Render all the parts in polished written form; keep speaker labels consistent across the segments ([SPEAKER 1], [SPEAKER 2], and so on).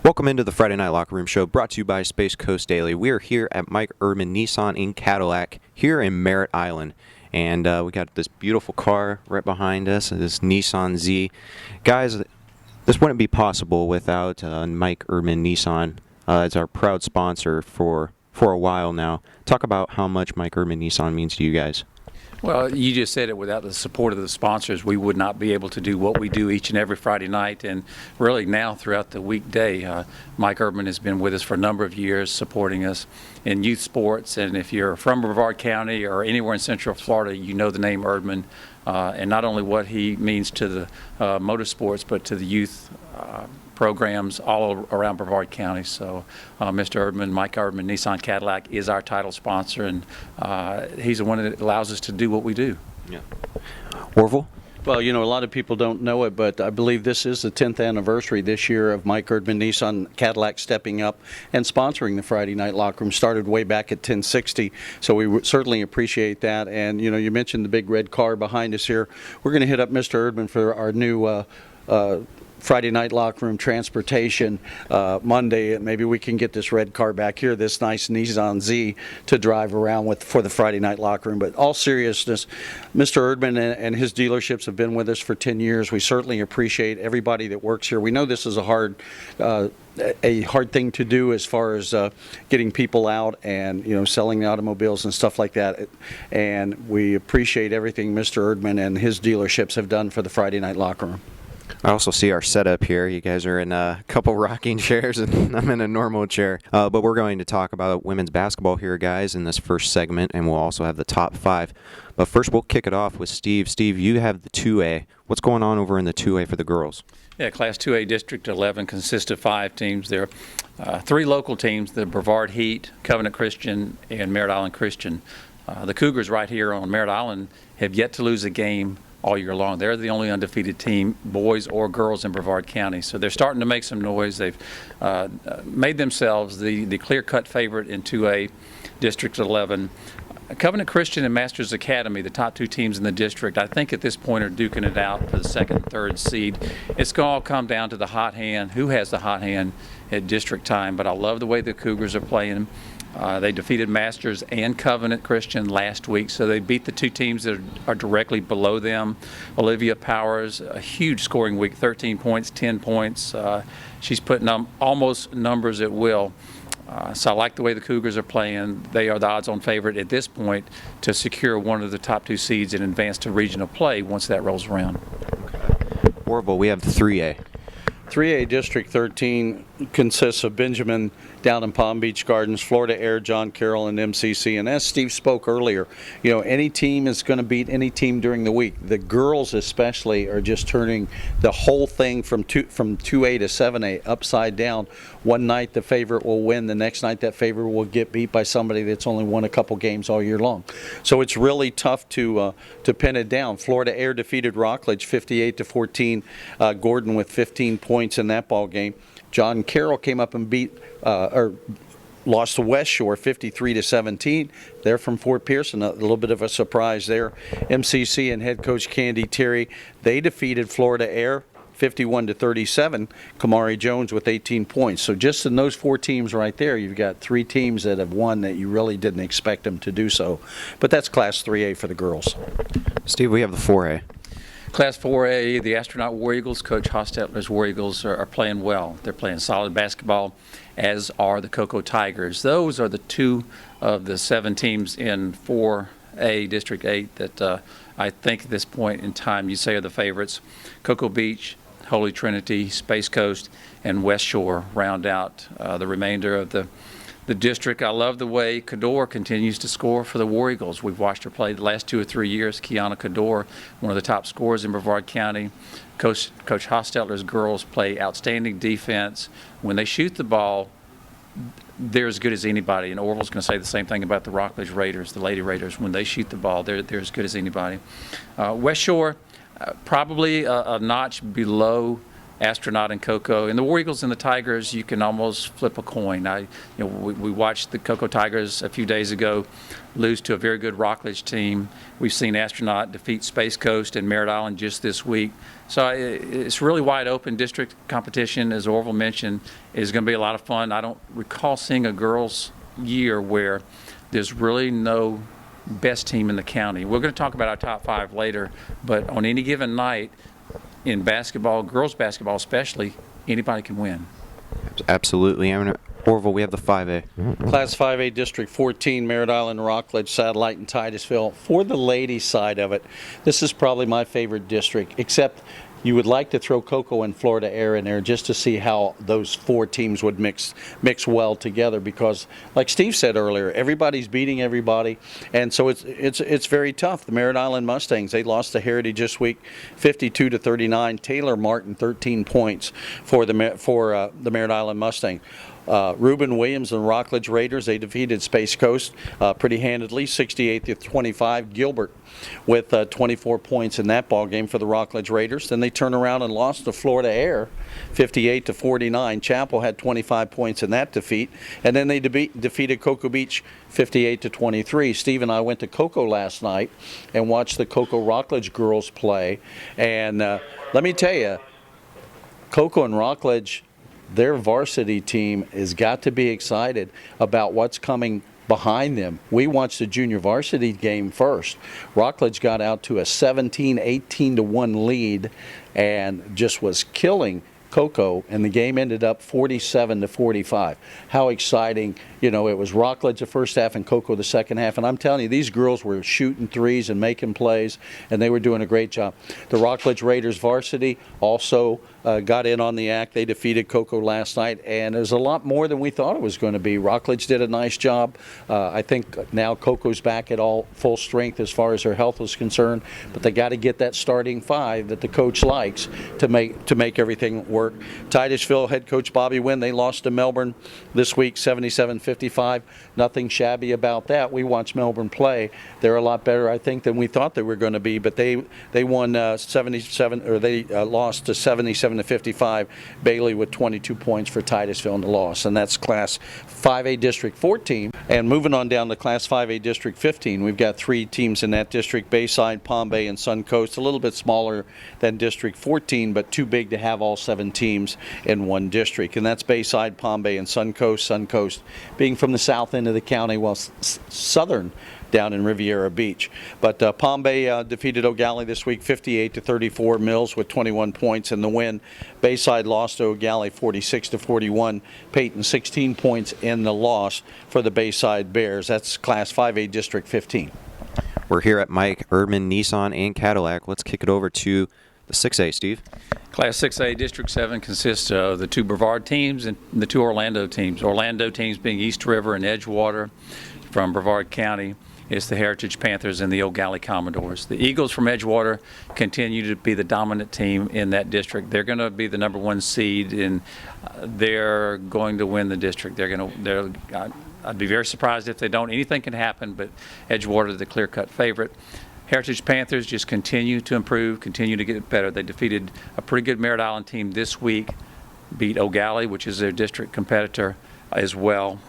[SPEAKER 1] Welcome into the Friday Night Locker Room Show, brought to you by Space Coast Daily. We are here at Mike Urban Nissan in Cadillac, here in Merritt Island. And we got this beautiful car right behind us, this Nissan Z. Guys, this wouldn't be possible without Mike Urban Nissan. It's our proud sponsor for a while now. Talk about how much Mike Urban Nissan means to you guys.
[SPEAKER 2] Well, you just said it. Without the support of the sponsors, we would not be able to do what we do each and every Friday night, and really now throughout the weekday. Mike Urban has been with us for a number of years, supporting us in youth sports. And if you're from Brevard County or anywhere in Central Florida, you know the name Urban, and not only what he means to the motorsports, but to the youth programs all around Brevard County. So Mr. Urban, Mike Urban, Nissan Cadillac is our title sponsor, and he's the one that allows us to do what we do.
[SPEAKER 1] Yeah. Orville?
[SPEAKER 3] Well, you know, a lot of people don't know it, but I believe this is the 10th anniversary this year of Mike Urban Nissan Cadillac stepping up and sponsoring the Friday Night Locker Room. Started way back at 1060, so we certainly appreciate that. And, you know, you mentioned the big red car behind us here. We're going to hit up Mr. Urban for our new Friday Night Locker Room transportation Monday. Maybe we can get this red car back here, this nice Nissan Z, to drive around with for the Friday Night Locker Room. But all seriousness, Mr. Urban and his dealerships have been with us for 10 years. We certainly appreciate everybody that works here. We know this is a hard thing to do as far as getting people out and, you know, selling the automobiles and stuff like that. And we appreciate everything Mr. Urban and his dealerships have done for the Friday Night Locker Room.
[SPEAKER 1] I also see our setup here. You guys are in a couple rocking chairs, and I'm in a normal chair. But we're going to talk about women's basketball here, guys, in this first segment, and we'll also have the top five. But first, we'll kick it off with Steve. Steve, you have the 2A. What's going on over in the 2A for the girls?
[SPEAKER 2] Yeah, Class 2A District 11 consists of 5 teams. There are 3 local teams, the Brevard Heat, Covenant Christian, and Merritt Island Christian. The Cougars right here on Merritt Island have yet to lose a game all year long. They're the only undefeated team, boys or girls, in Brevard County. So they're starting to make some noise. They've made themselves the clear-cut favorite in 2A District 11. Covenant Christian and Masters Academy, the top 2 teams in the district, I think at this point are duking it out for the 2nd and 3rd seed. It's going to all come down to the hot hand, who has the hot hand at district time. But I love the way the Cougars are playing. They defeated Masters and Covenant Christian last week, so they beat the 2 teams that are directly below them. Olivia Powers, a huge scoring week, 13 points, 10 points. She's putting up almost numbers at will. So I like the way the Cougars are playing. They are the odds-on favorite at this point to secure one of the top 2 seeds and advance to regional play once that rolls around.
[SPEAKER 1] Orville, we have the 3A.
[SPEAKER 3] 3A District 13 consists of Benjamin down in Palm Beach Gardens, Florida Air, John Carroll, and MCC. And as Steve spoke earlier, you know, any team is going to beat any team during the week. The girls especially are just turning the whole thing from 2A to 7A upside down. One night the favorite will win. The next night that favorite will get beat by somebody that's only won a couple games all year long. So it's really tough to pin it down. Florida Air defeated Rockledge 58-14. Gordon with 15 points in that ball game. John Carroll came up and lost to West Shore 53-17. They're from Fort Pierce, a little bit of a surprise there. MCC and head coach Candy Terry, they defeated Florida Air 51-37. Kamari Jones with 18 points. So just in those 4 teams right there, you've got 3 teams that have won that you really didn't expect them to do so. But that's Class 3A for the girls.
[SPEAKER 1] Steve, we have the 4A.
[SPEAKER 2] Class 4A, the Astronaut War Eagles, Coach Hostetler's War Eagles are playing well. They're playing solid basketball, as are the Cocoa Tigers. Those are the 2 of the 7 teams in 4A, District 8, that I think at this point in time you say are the favorites. Cocoa Beach, Holy Trinity, Space Coast, and West Shore round out the remainder of the district. I love the way Cador continues to score for the War Eagles. We've watched her play the last 2 or 3 years. Kiana Cador, one of the top scorers in Brevard County. Coach Hostetler's girls play outstanding defense. When they shoot the ball, they're as good as anybody. And Orville's going to say the same thing about the Rockledge Raiders, the Lady Raiders. When they shoot the ball, they're as good as anybody. West Shore, probably a notch below Astronaut and Cocoa. And the War Eagles and the Tigers, you can almost flip a coin. We watched the Cocoa Tigers a few days ago lose to a very good Rockledge team. We've seen Astronaut defeat Space Coast and Merritt Island just this week. So it's really wide open. District competition, as Orville mentioned, is going to be a lot of fun. I don't recall seeing a girls' year where there's really no best team in the county. We're going to talk about our top 5 later, but on any given night in basketball, girls basketball especially, anybody can win.
[SPEAKER 1] Absolutely. Orville, we have the 5A.
[SPEAKER 3] Class 5A District 14, Merritt Island, Rockledge, Satellite, and Titusville. For the ladies' side of it, this is probably my favorite district, except you would like to throw Cocoa and Florida Air in there just to see how those 4 teams would mix well together, because like Steve said earlier, everybody's beating everybody, and so it's very tough. The Merritt Island Mustangs, they lost to Heritage this week 52-39. Taylor Martin 13 points for the Merritt Island Mustang. Reuben Williams and Rockledge Raiders, they defeated Space Coast pretty handedly, 68-25. Gilbert with 24 points in that ball game for the Rockledge Raiders. Then they turn around and lost to Florida Air, 58-49. Chapel had 25 points in that defeat, and then they defeated Cocoa Beach 58-23. Steve and I went to Cocoa last night and watched the Cocoa Rockledge girls play, and let me tell you, Cocoa and Rockledge, their varsity team has got to be excited about what's coming behind them. We watched the junior varsity game first. Rockledge got out to a 17-18-1 lead and just was killing Cocoa, and the game ended up 47-45. How exciting. You know, it was Rockledge the first half and Cocoa the second half, and I'm telling you, these girls were shooting threes and making plays, and they were doing a great job. The Rockledge Raiders varsity also got in on the act. They defeated Cocoa last night, and it was a lot more than we thought it was going to be. Rockledge did a nice job. I think now Cocoa's back at all full strength as far as their health is concerned, but they got to get that starting 5 that the coach likes to make everything work. Titusville head coach Bobby Wynn, they lost to Melbourne this week 77-55. Nothing shabby about that. We watched Melbourne play. They're a lot better, I think, than we thought they were going to be, but they won 77, or they lost to 77-55. Bailey with 22 points for Titusville in the loss, and that's Class 5A District 14. And moving on down to Class 5A District 15, we've got 3 teams in that district: Bayside, Palm Bay, and Suncoast. A little bit smaller than District 14, but too big to have all 7 teams in one district, and that's Bayside, Palm Bay, and Suncoast. Suncoast being from the south end of the county, while Southern down in Riviera Beach. But Palm Bay defeated O'Galley this week 58-34. Mills with 21 points in the win. Bayside lost to O'Galley 46-41. Peyton 16 points in the loss for the Bayside Bears. That's Class 5A District 15.
[SPEAKER 1] We're here at Mike Erdman Nissan and Cadillac. Let's kick it over to the 6A, Steve.
[SPEAKER 2] Class 6A District 7 consists of the 2 Brevard teams and the 2 Orlando teams. Orlando teams being East River and Edgewater from Brevard County. It's the Heritage Panthers and the O'Galley Commodores. The Eagles from Edgewater continue to be the dominant team in that district. They're going to be the #1 seed, and they're going to win the district. I'd be very surprised if they don't. Anything can happen, but Edgewater is the clear-cut favorite. Heritage Panthers just continue to improve, continue to get better. They defeated a pretty good Merritt Island team this week, beat O'Galley, which is their district competitor as well.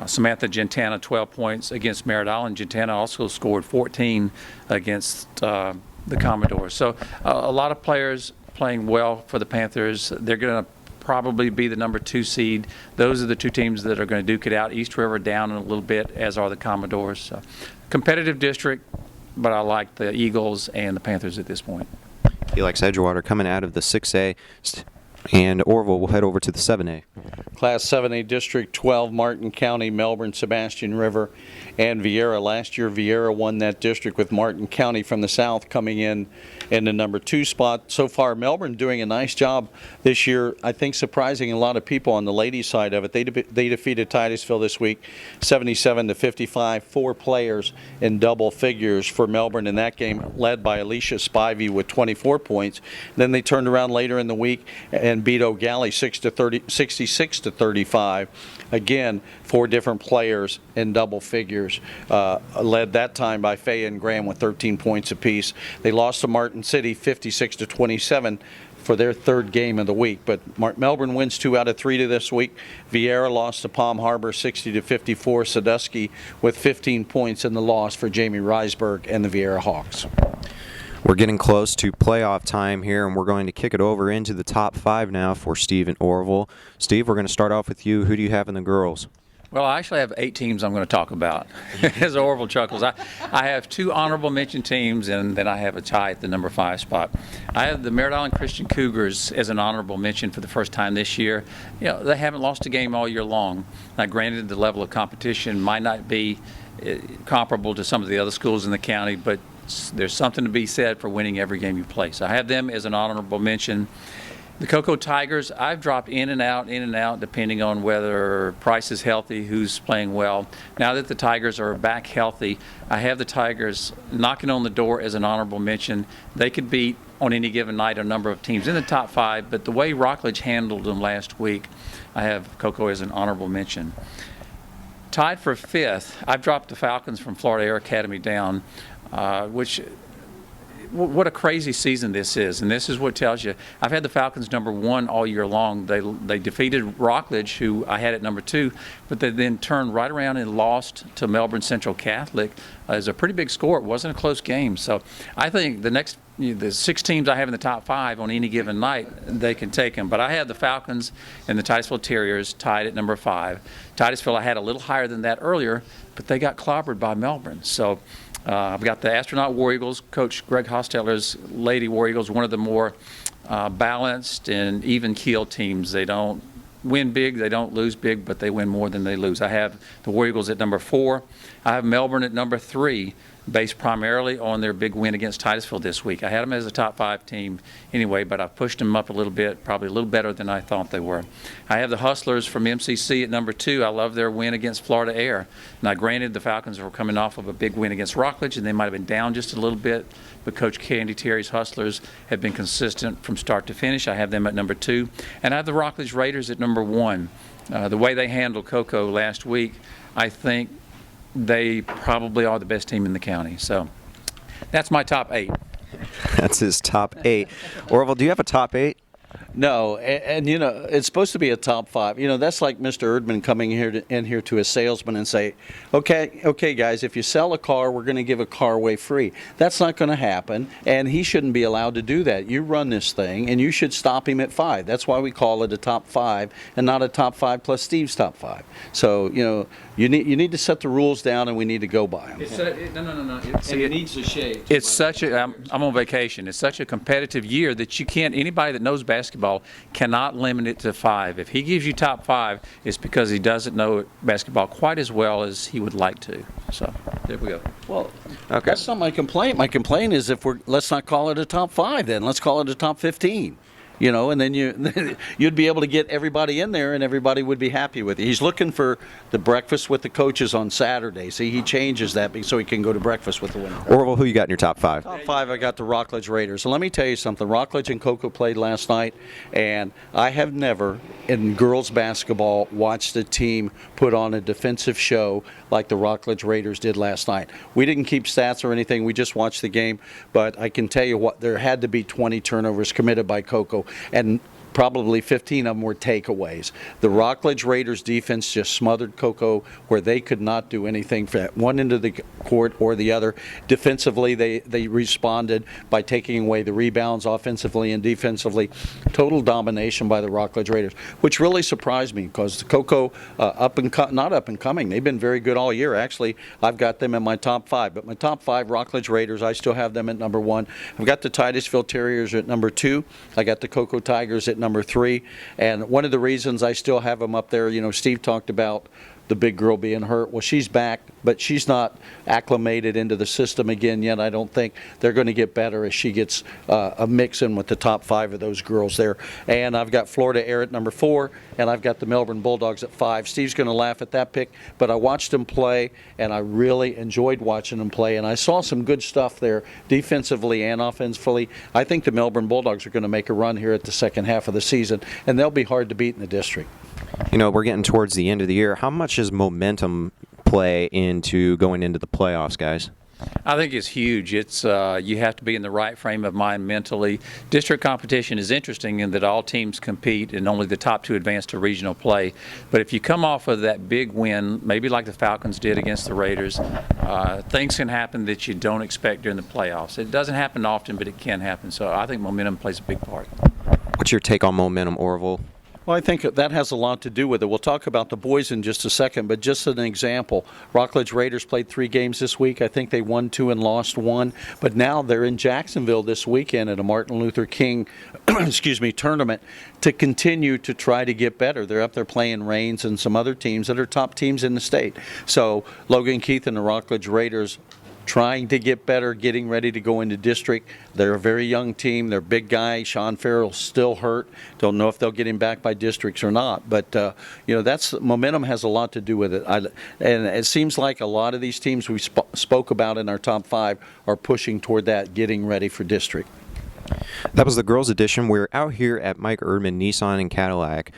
[SPEAKER 2] Samantha Gentana, 12 points against Merritt Island. Gentana also scored 14 against the Commodores. So a lot of players playing well for the Panthers. They're going to probably be the #2 seed. Those are the 2 teams that are going to duke it out. East River down a little bit, as are the Commodores. So, competitive district, but I like the Eagles and the Panthers at this point.
[SPEAKER 1] He likes Edgewater coming out of the 6A. And Orville will head over to the 7A.
[SPEAKER 3] Class 7A District 12, Martin County, Melbourne, Sebastian River, and Vieira. Last year, Vieira won that district with Martin County from the south coming in the #2 spot. So far, Melbourne doing a nice job this year, I think surprising a lot of people on the ladies' side of it. They defeated Titusville this week 77-55. 4 players in double figures for Melbourne in that game, led by Alicia Spivey with 24 points. Then they turned around later in the week and and beat O'Galley 66-35. Again, 4 different players in double figures, led that time by Faye and Graham with 13 points apiece. They lost to Martin City 56-27 for their 3rd game of the week. But Melbourne wins 2 out of 3 to this week. Vieira lost to Palm Harbor 60-54. Sadusky with 15 points in the loss for Jamie Risberg and the Vieira Hawks.
[SPEAKER 1] We're getting close to playoff time here, and we're going to kick it over into the top 5 now for Steve and Orville. Steve, we're going to start off with you. Who do you have in the girls?
[SPEAKER 2] Well, I actually have 8 teams I'm going to talk about. As Orville chuckles, I have 2 honorable mention teams, and then I have a tie at the number 5 spot. I have the Merritt Island Christian Cougars as an honorable mention for the first time this year. You know, they haven't lost a game all year long. Now, granted, the level of competition might not be comparable to some of the other schools in the county, but there's something to be said for winning every game you play. So I have them as an honorable mention. The Cocoa Tigers, I've dropped in and out, depending on whether Price is healthy, who's playing well. Now that the Tigers are back healthy, I have the Tigers knocking on the door as an honorable mention. They could beat, on any given night, a number of teams in the top 5, but the way Rockledge handled them last week, I have Cocoa as an honorable mention. Tied for 5th, I've dropped the Falcons from Florida Air Academy down, what a crazy season this is, and this is what tells you. I've had the Falcons number 1 all year long. They defeated Rockledge, who I had at number 2, but they then turned right around and lost to Melbourne Central Catholic. It's a pretty big score. It wasn't a close game. So I think the 6 teams I have in the top 5 on any given night, they can take them. But I have the Falcons and the Titusville Terriers tied at number 5. Titusville I had a little higher than that earlier, but they got clobbered by Melbourne. So I've got the Astronaut War Eagles, Coach Greg Hosteller's Lady War Eagles, one of the more balanced and even-keeled teams. They don't win big, they don't lose big, but they win more than they lose. I have the War Eagles at number 4. I have Melbourne at number 3, based primarily on their big win against Titusville this week. I had them as a top 5 team anyway, but I pushed them up a little bit, probably a little better than I thought they were. I have the Hustlers from MCC at number 2. I love their win against Florida Air. Now, granted, the Falcons were coming off of a big win against Rockledge, and they might have been down just a little bit, but Coach Candy Terry's Hustlers have been consistent from start to finish. I have them at number 2. And I have the Rockledge Raiders at number 1. The way they handled Cocoa last week, I think they probably are the best team in the county. So that's my top 8.
[SPEAKER 1] That's his top 8. Orville, do you have a top 8?
[SPEAKER 3] No, and you know, it's supposed to be a top 5. You know, that's like Mr. Erdman coming in here to a salesman and say, okay, guys, if you sell a car, we're going to give a car away free. That's not going to happen, and he shouldn't be allowed to do that. You run this thing, and you should stop him at 5. That's why we call it a top 5 and not a top 5 plus Steve's top 5. So, you know, you need to set the rules down, and we need to go by them.
[SPEAKER 2] No.
[SPEAKER 3] It needs to shade.
[SPEAKER 2] It's such a, I'm on vacation. It's such a competitive year that you can't, anybody that knows basketball cannot limit it to 5. If he gives you top 5, it's because he doesn't know basketball quite as well as he would like to. So there we go.
[SPEAKER 3] Well,
[SPEAKER 1] Okay.
[SPEAKER 3] that's not my complaint. My complaint is let's not call it a top 5 then. Let's call it a top 15. You know, and then you'd be able to get everybody in there, and everybody would be happy with it. He's looking for the breakfast with the coaches on Saturday. See, he changes that so he can go to breakfast with the winner.
[SPEAKER 1] Orville, who you got in your top 5?
[SPEAKER 3] Top 5, I got the Rockledge Raiders. So let me tell you something. Rockledge and Cocoa played last night, and I have never, in girls basketball, watched a team put on a defensive show like the Rockledge Raiders did last night. We didn't keep stats or anything. We just watched the game. But I can tell you what, there had to be 20 turnovers committed by Cocoa, and probably 15 of them were takeaways. The Rockledge Raiders defense just smothered Cocoa where they could not do anything for that one end of the court or the other. Defensively, they responded by taking away the rebounds offensively and defensively. Total domination by the Rockledge Raiders, which really surprised me because Cocoa, not up and coming, they've been very good all year. Actually, I've got them in my top 5, but my top 5 Rockledge Raiders, I still have them at number 1. I've got the Titusville Terriers at number 2. I got the Cocoa Tigers at number 3, and one of the reasons I still have them up there, you know, Steve talked about the big girl being hurt. Well, she's back, but she's not acclimated into the system again yet. I don't think they're going to get better as she gets a mix in with the top 5 of those girls there. And I've got Florida Air at number 4, and I've got the Melbourne Bulldogs at 5. Steve's going to laugh at that pick, but I watched them play, and I really enjoyed watching them play, and I saw some good stuff there defensively and offensively. I think the Melbourne Bulldogs are going to make a run here at the second half of the season, and they'll be hard to beat in the district.
[SPEAKER 1] You know, we're getting towards the end of the year. How much does momentum play into going into the playoffs, guys?
[SPEAKER 2] I think it's huge. It's you have to be in the right frame of mind mentally. District competition is interesting in that all teams compete and only the top 2 advance to regional play. But if you come off of that big win, maybe like the Falcons did against the Raiders, things can happen that you don't expect during the playoffs. It doesn't happen often, but it can happen. So I think momentum plays a big part.
[SPEAKER 1] What's your take on momentum, Orville?
[SPEAKER 3] Well, I think that has a lot to do with it. We'll talk about the boys in just a second, but just an example, Rockledge Raiders played 3 games this week. I think they won 2 and lost 1, but now they're in Jacksonville this weekend at a Martin Luther King tournament to continue to try to get better. They're up there playing Rains and some other teams that are top teams in the state. So Logan Keith and the Rockledge Raiders trying to get better, getting ready to go into district. They're a very young team. They're big guy. Sean Farrell's still hurt. Don't know if they'll get him back by districts or not. But, that's momentum has a lot to do with it. And it seems like a lot of these teams we spoke about in our top 5 are pushing toward that, getting ready for district.
[SPEAKER 1] That was the girls' edition. We're out here at Mike Erdman Nissan and Cadillac.